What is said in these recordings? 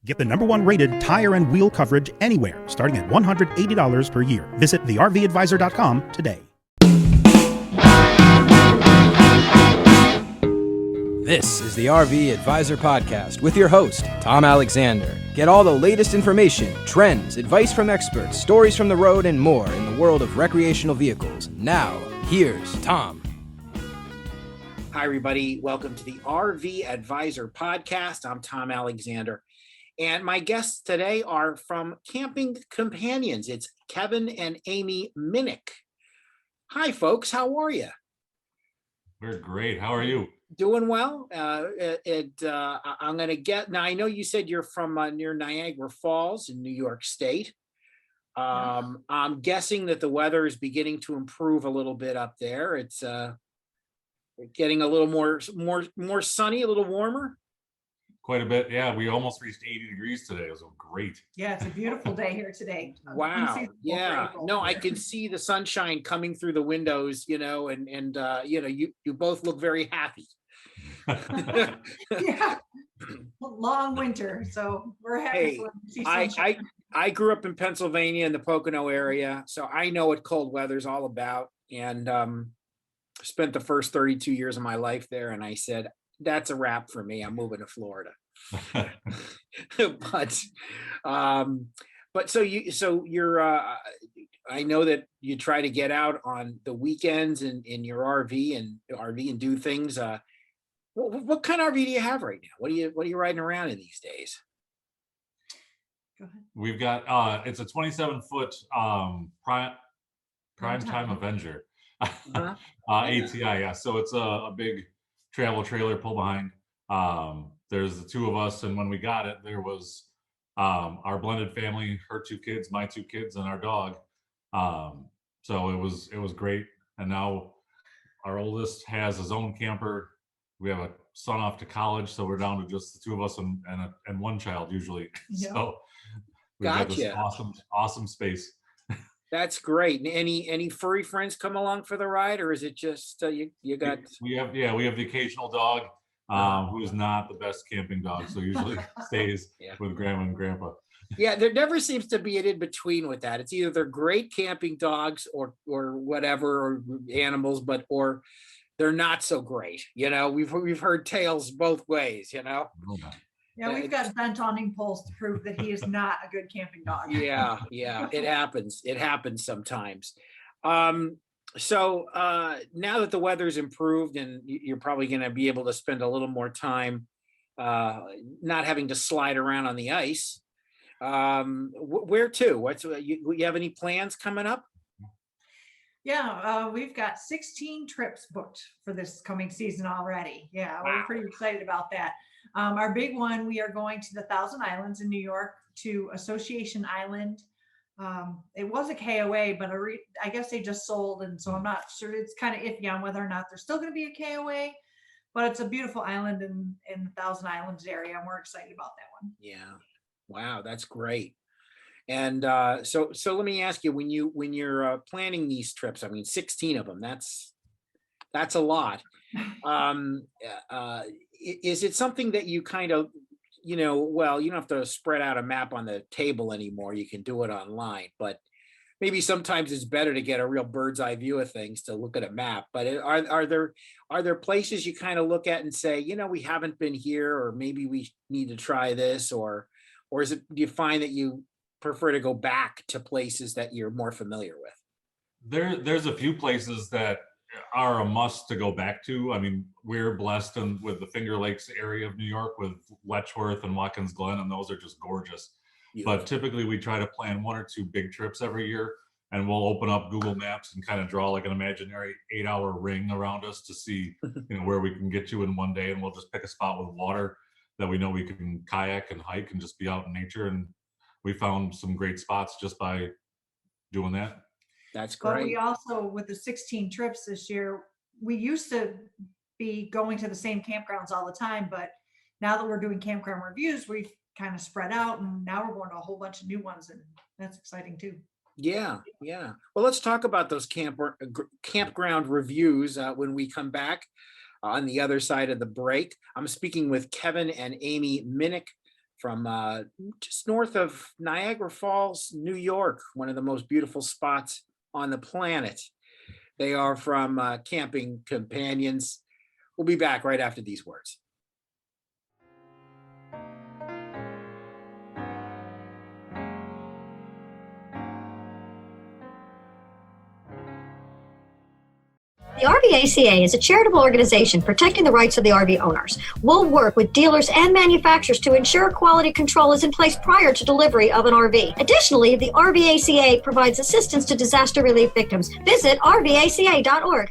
Get the #1 rated tire and wheel coverage anywhere, starting at $180 per year. Visit thervadvisor.com today. This is the RV Advisor Podcast with your host, Tom Alexander. Get all the latest information, trends, advice from experts, stories from the road, and more in the world of recreational vehicles. Now, here's Tom. Hi, everybody. Welcome to the RV Advisor Podcast. I'm Tom Alexander. And my guests today are from Camping Companions. It's Kevin and Amy Minnick. Hi, folks. How are you? We're great. How are you? Doing well. I'm going to get, now I know you said you're from near Niagara Falls in New York State. I'm guessing that the weather is beginning to improve a little bit up there. It's getting a little more sunny, a little warmer. Quite a bit. Yeah, we almost reached 80 degrees today. It was great. Yeah, it's a beautiful day here today. Wow. Yeah. No, I can see the sunshine coming through the windows, and you both look very happy. Yeah. Long winter, so we're happy to see sunshine. I grew up in Pennsylvania in the Pocono area, so I know what cold weather's all about, and spent the first 32 years of my life there, and I said, that's a wrap for me. I'm moving to Florida. but so you're I know that you try to get out on the weekends in your RV and do things. What kind of RV do you have right now? What are you riding around in these days? Go ahead. We've got it's a 27-foot prime time Avenger. ATI, yeah. So it's a big travel trailer pull behind. There's the two of us, and when we got it, there was our blended family, her 2 kids, my 2 kids, and our dog. So it was great. And now our oldest has his own camper. We have a son off to college, so we're down to just the 2 of us and one child usually. Yeah. So we've got this awesome space. That's great. Any furry friends come along for the ride, or is it just you got? We have the occasional dog who's not the best camping dog, so usually stays with grandma and grandpa. Yeah, there never seems to be an in between with that. It's either they're great camping dogs or whatever, or animals, or they're not so great. We've heard tales both ways. Yeah, we've got bent awning poles to prove that he is not a good camping dog. Yeah, it happens. It happens sometimes. So now that the weather's improved and you're probably going to be able to spend a little more time not having to slide around on the ice, where to? You have any plans coming up? Yeah, we've got 16 trips booked for this coming season already. Yeah, we're pretty excited about that. Our big one, we are going to the Thousand Islands in New York, to Association Island. It was a KOA, but I guess they just sold, and so I'm not sure. It's kind of iffy on whether or not there's still going to be a KOA, but it's a beautiful island in the Thousand Islands area, and we're excited about that one. Yeah, wow, that's great. And so let me ask you, when you're planning these trips, I mean, 16 of them, that's a lot. Is it something that you kind of, you don't have to spread out a map on the table anymore. You can do it online, but maybe sometimes it's better to get a real bird's eye view of things to look at a map. But are there places you kind of look at and say, we haven't been here, or maybe we need to try this, or do you find that you prefer to go back to places that you're more familiar with? There's a few places that are a must to go back to. I mean, we're blessed with the Finger Lakes area of New York with Letchworth and Watkins Glen, and those are just gorgeous. Beautiful. But typically we try to plan 1 or 2 big trips every year, and we'll open up Google Maps and kind of draw like an imaginary 8-hour ring around us to see where we can get to in one day, and we'll just pick a spot with water that we know we can kayak and hike and just be out in nature. And we found some great spots just by doing that. That's great. But we also, with the 16 trips this year, we used to be going to the same campgrounds all the time, but now that we're doing campground reviews, we've kind of spread out, and now we're going to a whole bunch of new ones, and that's exciting too. Yeah. Well, let's talk about those campground reviews when we come back on the other side of the break. I'm speaking with Kevin and Amy Minnick from just north of Niagara Falls, New York, one of the most beautiful spots on the planet. They are from Camping Companions. We'll be back right after these words. The RVACA is a charitable organization protecting the rights of the RV owners. We'll work with dealers and manufacturers to ensure quality control is in place prior to delivery of an RV. Additionally, the RVACA provides assistance to disaster relief victims. Visit rvaca.org.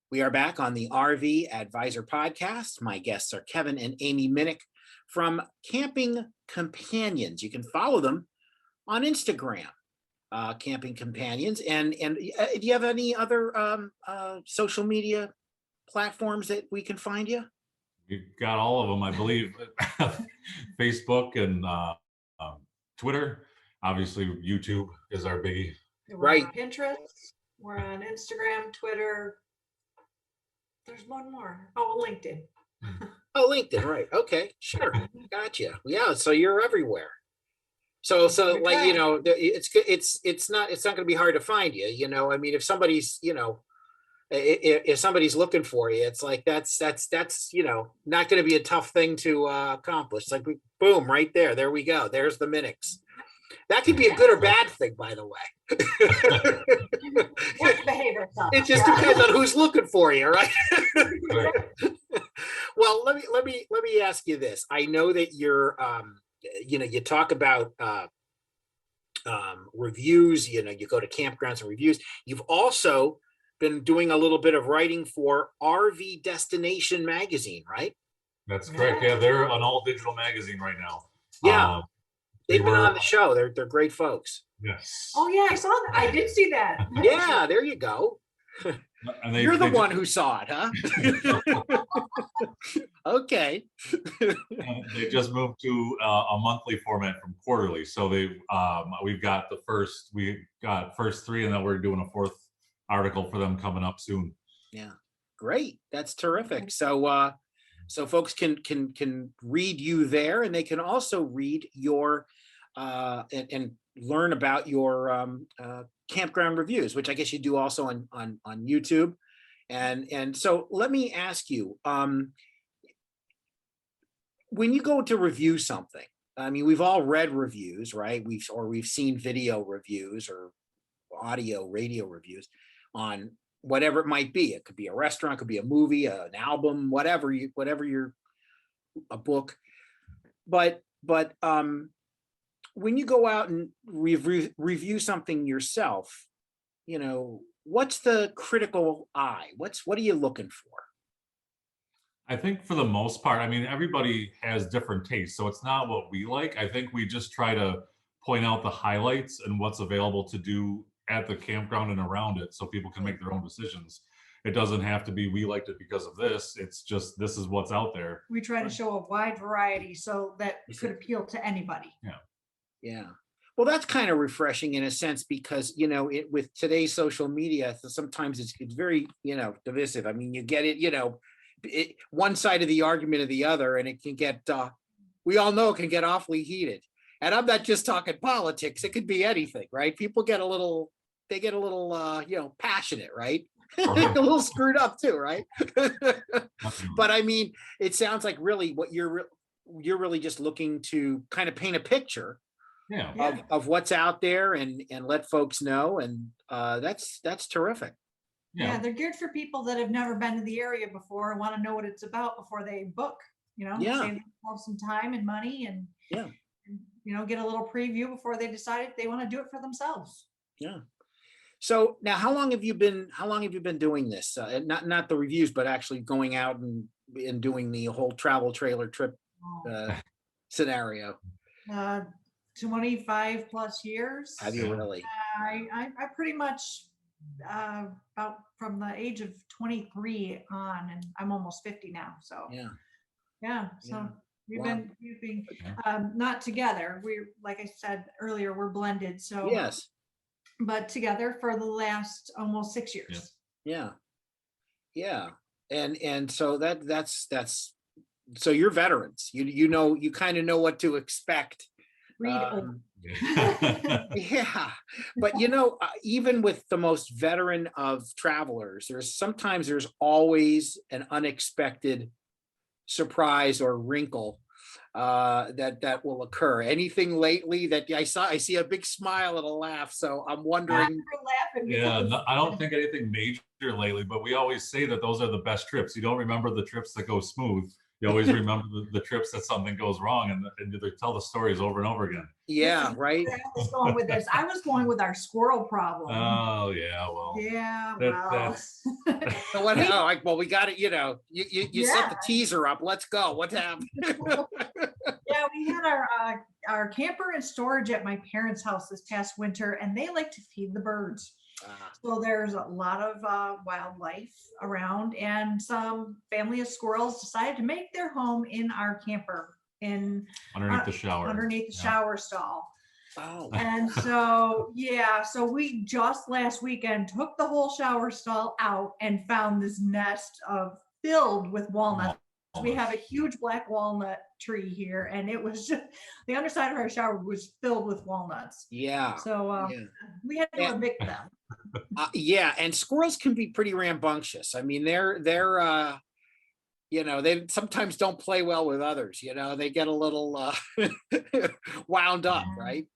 We are back on the RV Advisor podcast. My guests are Kevin and Amy Minnick from Camping Companions. You can follow them on Instagram, Camping Companions. And do you have any other social media platforms that we can find you? We've got all of them, I believe. Facebook and Twitter. Obviously, YouTube is our biggie. We're on Pinterest. We're on Instagram, Twitter. There's one more. Oh, LinkedIn. Oh, LinkedIn, right. Okay, sure. Gotcha. Yeah, so you're everywhere. So like, you know, it's not going to be hard to find you, you know. I mean, if somebody's, you know, if somebody's looking for you, it's like that's you know, not going to be a tough thing to accomplish. It's like boom, right there. There we go. There's the Minnicks. That could be a good or bad thing, by the way. It just depends on who's looking for you, right? Well, let me ask you this. I know that you're, you know, you talk about reviews. You know, you go to campgrounds and reviews. You've also been doing a little bit of writing for RV Destination magazine, right? That's correct. Yeah, they're an all digital magazine right now. Yeah. They've been on the show. They're great folks. Yes. Oh yeah, I saw that. I did see that. Yeah, there you go. And You're the one who saw it, huh? Okay. They just moved to a monthly format from quarterly. So we've got first three, and then we're doing a fourth article for them coming up soon. Yeah, great. That's terrific. So so folks can read you there, and they can also read your and learn about your campground reviews, which I guess you do also on YouTube. And so let me ask you, when you go to review something, I mean, we've all read reviews, right? We've seen video reviews or audio, radio reviews on whatever it might be. It could be a restaurant, it could be a movie, an album, whatever you're a book. But when you go out and review something yourself, you know, what's the critical eye? What are you looking for? I think for the most part, I mean, everybody has different tastes, so it's not what we like. I think we just try to point out the highlights and what's available to do at the campground and around it, so people can make their own decisions. It doesn't have to be, we liked it because of this. It's just, this is what's out there. We try to show a wide variety so that it could appeal to anybody. Yeah. Well, that's kind of refreshing in a sense, because, you know, with today's social media, sometimes it's very, you know, divisive. I mean, you get it, you know, one side of the argument or the other, and it can get, we all know it can get awfully heated. And I'm not just talking politics. It could be anything, right? People get a little, you know, passionate, right? A little screwed up too, right? But I mean, it sounds like really what you're really just looking to kind of paint a picture of what's out there and let folks know. And that's terrific. Yeah, they're geared for people that have never been to the area before and want to know what it's about before they book, you know, save themselves some time and money and, you know, get a little preview before they decide if they want to do it for themselves. Yeah. So now, how long have you been doing this? Not the reviews, but actually going out and doing the whole travel trailer trip scenario? 25 plus years. Have you really? I pretty much about from the age of 23 on, and I'm almost 50 now. So so we've been not together. We, like I said earlier, we're blended. So yes, but together for the last almost 6 years. Yeah. Yeah. And so that's so you're veterans. You kind of know what to expect. Read Yeah, but even with the most veteran of travelers, there's always an unexpected surprise or wrinkle that will occur. Anything lately that I see a big smile and a laugh, so I'm wondering. Yeah, no, I don't think anything major lately, but we always say that those are the best trips. You don't remember the trips that go smooth. You always remember the trips that something goes wrong, and they tell the stories over and over again. Yeah, right. I was going with this. I was going with our squirrel problem. Oh yeah, well. Yeah, That's So what? Well, we got it. You set the teaser up. Let's go. What happened? Yeah, we had our camper in storage at my parents' house this past winter, and they like to feed the birds. So there's a lot of wildlife around, and some family of squirrels decided to make their home in our camper underneath the shower. Underneath the shower stall. Oh. And so, so we just last weekend took the whole shower stall out and found this nest filled with walnuts. We have a huge black walnut tree here, and it was just the underside of our shower was filled with walnuts. Yeah. So we had to evict them. And squirrels can be pretty rambunctious. I mean, they're they sometimes don't play well with others. They get a little wound up, right?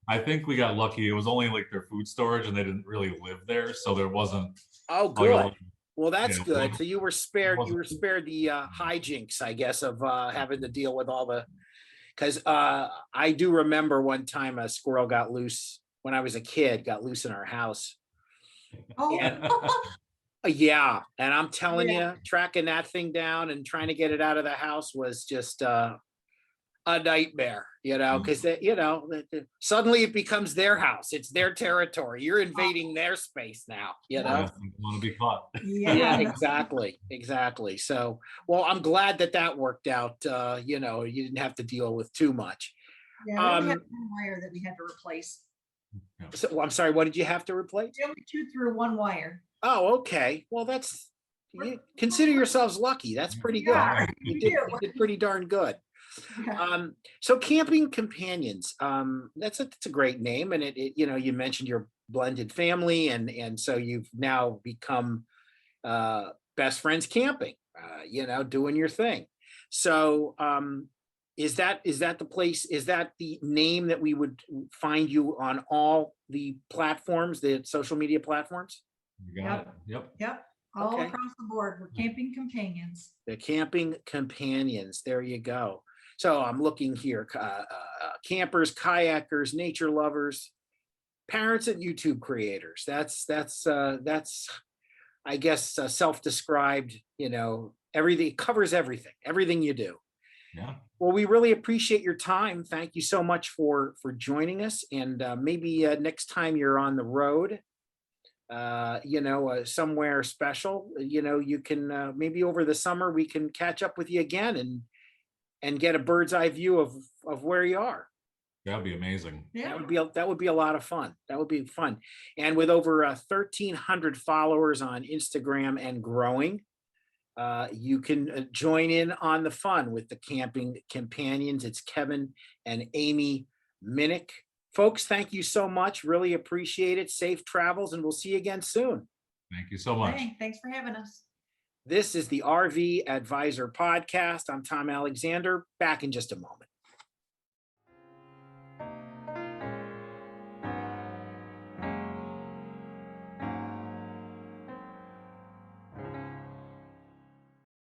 I think we got lucky. It was only like their food storage, and they didn't really live there, so there wasn't. Oh, good. Well, that's good. So you were spared. You were spared the hijinks, I guess, of having to deal with all the. Because I do remember one time a squirrel got loose when I was a kid. Got loose in our house. Oh. And, yeah, and I'm telling you, tracking that thing down and trying to get it out of the house was just a nightmare. Because suddenly it becomes their house. It's their territory. You're invading their space now. You want to be caught. Yeah, exactly. So, well, I'm glad that worked out. You didn't have to deal with too much. Yeah, we had one wire that we had to replace. So, I'm sorry, what did you have to replace? We only chewed through one wire. Oh, okay. Well, you consider yourselves lucky. That's pretty good. Yeah, you did pretty darn good. Yeah. So Camping Companions, that's a great name, and it you mentioned your blended family, and so you've now become best friends camping, doing your thing. So is that the place? Is that the name that we would find you on all the platforms, the social media platforms? You got it. Yep. All across the board. We're Camping Companions. The Camping Companions. There you go. So I'm looking here, campers, kayakers, nature lovers, parents, and YouTube creators. That's I guess self-described. Everything. It covers everything you do. Yeah. Well, we really appreciate your time. Thank you so much for joining us. And maybe next time you're on the road, somewhere special, you can maybe over the summer we can catch up with you again and get a bird's eye view of where you are. That'd be amazing. Yeah. That would be a lot of fun. That would be fun. And with over 1,300 followers on Instagram and growing, you can join in on the fun with the Camping Companions. It's Kevin and Amy Minnick. Folks, thank you so much. Really appreciate it. Safe travels, and we'll see you again soon. Thank you so much. Hey, thanks for having us. This is the RV Advisor Podcast. I'm Tom Alexander. Back in just a moment.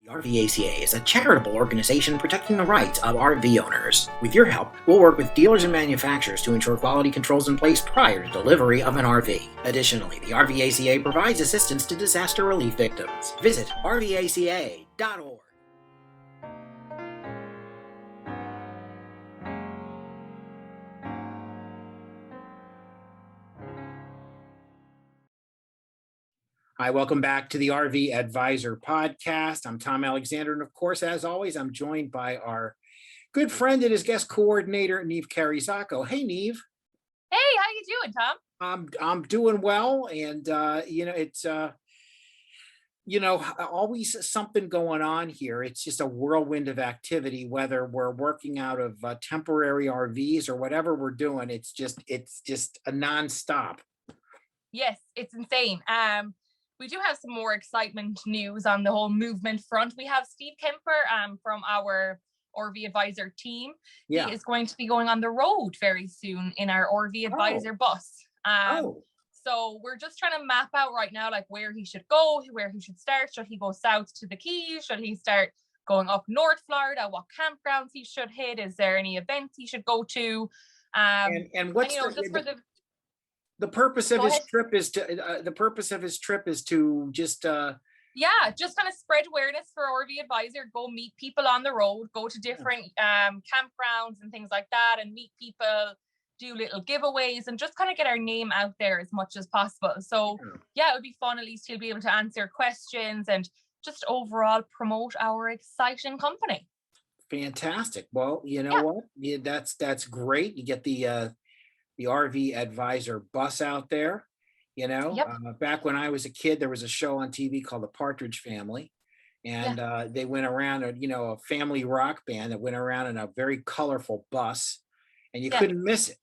The RVACA is a charitable organization protecting the rights of RV owners. With your help, we'll work with dealers and manufacturers to ensure quality controls in place prior to delivery of an RV. Additionally, the RVACA provides assistance to disaster relief victims. Visit rvaca.org. Hi, welcome back to the RV Advisor Podcast. I'm Tom Alexander, and of course, as always, I'm joined by our good friend and his guest coordinator, Neve Carizzacco. Hey, Neve. Hey, how you doing, Tom? I'm doing well, and it's always something going on here. It's just a whirlwind of activity, whether we're working out of temporary RVs or whatever we're doing. It's just a nonstop. Yes, it's insane. We do have some more excitement news on the whole movement front. We have Steve Kemper from our RV Advisor team. Yeah. He is going to be going on the road very soon in our RV Advisor bus. So we're just trying to map out right now, like where he should go, where he should start. Should he go south to the Keys? Should he start going up North Florida? What campgrounds he should hit? Is there any events he should go to? And what's the purpose of his trip is to just just kind of spread awareness for RV Advisor, go meet people on the road, go to different campgrounds and things like that, and meet people, do little giveaways, and just kind of get our name out there as much as possible. So it would be fun. At least he'll be able to answer questions and just overall promote our exciting company. Fantastic. Well, you know what? Yeah, that's great. You get the RV Advisor bus out there. Back when I was a kid, there was a show on TV called The Partridge Family, and they went around, a family rock band that went around in a very colorful bus, and you couldn't miss it,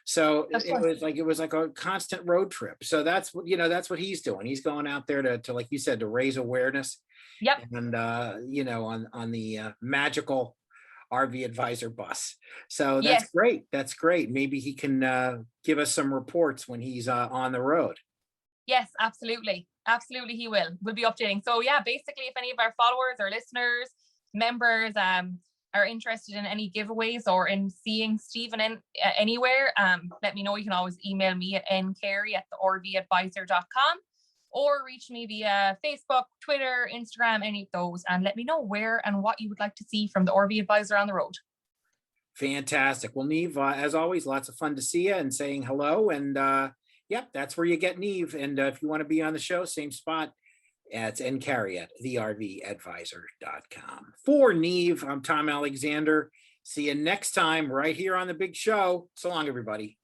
So it was like a constant road trip. So that's what he's doing. He's going out there to like you said, to raise awareness. Yep. And on the magical RV Advisor bus. So that's great. That's great. Maybe he can give us some reports when he's on the road. Yes, absolutely. Absolutely, he will. We'll be updating. So basically, if any of our followers or listeners, members are interested in any giveaways or in seeing Stephen anywhere, let me know. You can always email me at ncarey@theRVadvisor.com or reach me via Facebook, Twitter, Instagram, any of those, and let me know where and what you would like to see from the RV Advisor on the road. Fantastic. Well, Neve, as always, lots of fun to see you and saying hello. And that's where you get Neve. And if you want to be on the show, same spot. It's ncarey at thervadvisor.com. For Neve, I'm Tom Alexander. See you next time right here on The Big Show. So long, everybody.